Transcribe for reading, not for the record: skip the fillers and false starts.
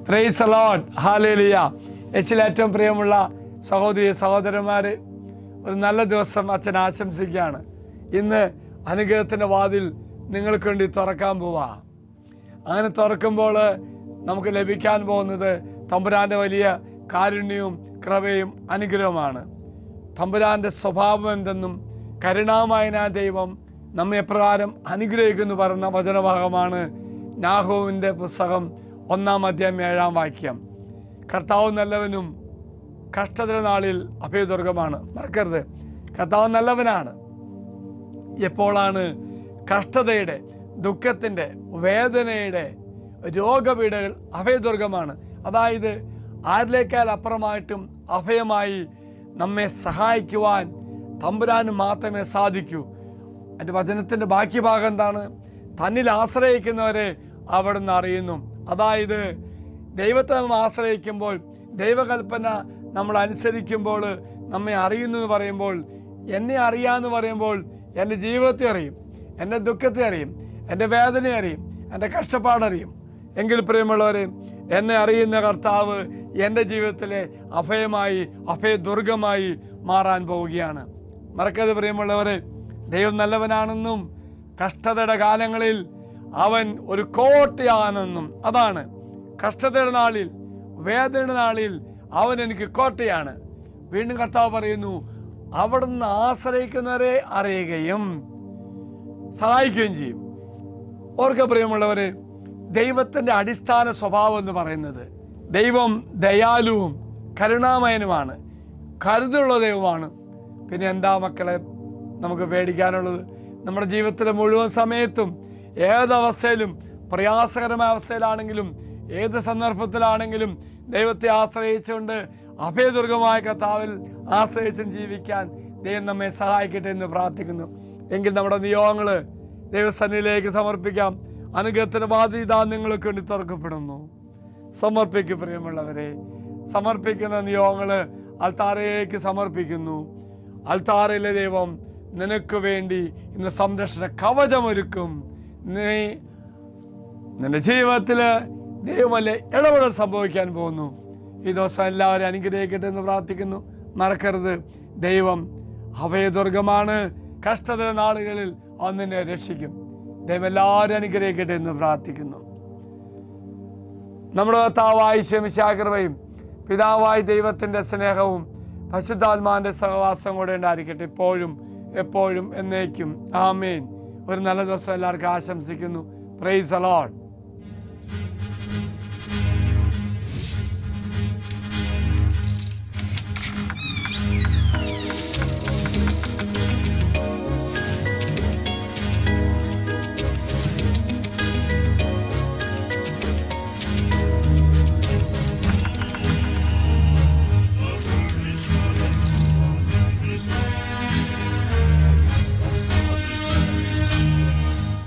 Praise the Lord, hallelujah. യേശുവിൽ ഏറ്റവും പ്രിയമുള്ള സഹോദരി സഹോദരന്മാരെ, ഒരു നല്ല ദിവസം അച്ഛൻ ആശംസിക്കുകയാണ്. ഇന്ന് അനുഗ്രഹത്തിൻ്റെ വാതിൽ നിങ്ങൾക്ക് വേണ്ടി തുറക്കാൻ പോവാ. അങ്ങനെ തുറക്കുമ്പോൾ നമുക്ക് ലഭിക്കാൻ പോകുന്നത് തമ്പുരാൻ്റെ വലിയ കാരുണ്യവും കൃപയും അനുഗ്രഹമാണ്. തമ്പുരാൻ്റെ സ്വഭാവം എന്തെന്നും കരുണാമയനായ ദൈവം നമ്മെ എപ്രകാരം അനുഗ്രഹിക്കുന്നു പറയുന്ന വചനഭാഗമാണ് നാഹൂമിൻ്റെ പുസ്തകം 1-ാം അധ്യായം 7-ാം വാക്യം. കർത്താവ് നല്ലവനും കഷ്ടതയുടെ നാളിൽ അഭയദുർഗമാണ്. മറക്കരുത്, കർത്താവ് നല്ലവനാണ്. എപ്പോഴാണ് കഷ്ടതയുടെ, ദുഃഖത്തിൻ്റെ, വേദനയുടെ, രോഗപീഠകൾ അഭയദുർഗമാണ്. അതായത് ആരിലേക്കാൾ അപ്പുറമായിട്ടും അഭയമായി നമ്മെ സഹായിക്കുവാൻ തമ്പുരാന് മാത്രമേ സാധിക്കൂ. എൻ്റെ വചനത്തിൻ്റെ ബാക്കി ഭാഗം എന്താണ്? തന്നിൽ ആശ്രയിക്കുന്നവരെ അവിടുന്ന് അറിയുന്നു. അതായത് ദൈവത്തെ നമ്മൾ ആശ്രയിക്കുമ്പോൾ, ദൈവകൽപ്പന നമ്മൾ അനുസരിക്കുമ്പോൾ നമ്മെ അറിയുന്നു എന്ന് പറയുമ്പോൾ, എന്നെ അറിയാമെന്ന് പറയുമ്പോൾ എൻ്റെ ജീവിതത്തെ അറിയും, എൻ്റെ ദുഃഖത്തെ അറിയും, എൻ്റെ വേദനയെ അറിയും, എൻ്റെ കഷ്ടപ്പാടറിയും. എങ്കിൽ പ്രിയമുള്ളവരെ, എന്നെ അറിയുന്ന കർത്താവ് എൻ്റെ ജീവിതത്തിലെ അഭയമായി, അഭയദുർഗമായി മാറാൻ പോവുകയാണ്. മറക്കരുത് പ്രിയമുള്ളവരെ, ദൈവം നല്ലവനാണെന്നും കഷ്ടതയുടെ കാലങ്ങളിൽ അവൻ ഒരു കോട്ടയാണെന്നും. അതാണ് കഷ്ടതയുടെ നാളിൽ, വേദനയുടെ നാളിൽ അവൻ എനിക്ക് കോട്ടയാണ്. വീണ്ടും കർത്താവ് പറയുന്നു, അവിടുന്ന് ആശ്രയിക്കുന്നവരെ അറിയുകയും സഹായിക്കുകയും ചെയ്യും. ഓർക്ക പ്രിയമുള്ളവരെ, ദൈവത്തിൻ്റെ അടിസ്ഥാന സ്വഭാവം എന്ന് പറയുന്നത് ദൈവം ദയാലുവും കരുണാമയനുമാണ്, കരുതുള്ള ദൈവമാണ്. പിന്നെ എന്താ മക്കളെ നമുക്ക് പേടിക്കാനുള്ളത്? നമ്മുടെ ജീവിതത്തിലെ മുഴുവൻ സമയത്തും, ഏതവസ്ഥയിലും, പ്രയാസകരമായ അവസ്ഥയിലാണെങ്കിലും, ഏത് സന്ദർഭത്തിലാണെങ്കിലും ദൈവത്തെ ആശ്രയിച്ചുകൊണ്ട് അഭയദുർഗമായ കർത്താവിൽ ആശ്രയിച്ചും ജീവിക്കാൻ ദൈവം നമ്മെ സഹായിക്കട്ടെ എന്ന് പ്രാർത്ഥിക്കുന്നു. എങ്കിൽ നമ്മുടെ നിയോഗങ്ങൾ ദൈവസന്നിധിയിലേക്ക് സമർപ്പിക്കാം. അനുഗ്രഹത്തിൻ്റെ വാതിൽ ഇതാ നിങ്ങൾക്ക് വേണ്ടി തുറക്കപ്പെടുന്നു. സമർപ്പിക്കും പ്രിയമുള്ളവരെ. സമർപ്പിക്കുന്ന നിയോഗങ്ങൾ അൽത്താരയിലേക്ക് സമർപ്പിക്കുന്നു. അൽത്താരയിലെ ദൈവം നിനക്ക് വേണ്ടി ഇന്ന് സംരക്ഷണ കവചമൊരുക്കും. നിന്റെ ജീവിതത്തിൽ ദൈവമല്ലേ ഇടപെടൽ സംഭവിക്കാൻ പോകുന്നു. ഈ ദിവസം എല്ലാവരും അനുഗ്രഹിക്കട്ടെ എന്ന് പ്രാർത്ഥിക്കുന്നു. മറക്കരുത്, ദൈവം അഭയദുർഗമാണ്. കഷ്ടതയുടെ നാളുകളിൽ അവൻ നിന്നെ രക്ഷിക്കും. ദൈവം എല്ലാവരും അനുഗ്രഹിക്കട്ടെ എന്ന് പ്രാർത്ഥിക്കുന്നു. നമ്മുടെ കർത്താവായ ഈശോ കൃപയും പിതാവായ ദൈവത്തിൻ്റെ സ്നേഹവും പരിശുദ്ധാത്മാവിൻ്റെ സഹവാസം കൂടെ ഉണ്ടായിരിക്കട്ടെ, ഇപ്പോഴും എപ്പോഴും എന്നേക്കും. ആമേൻ. ഒരു നല്ല ദിവസം എല്ലാവർക്കും ആശംസിക്കുന്നു. Praise the Lord.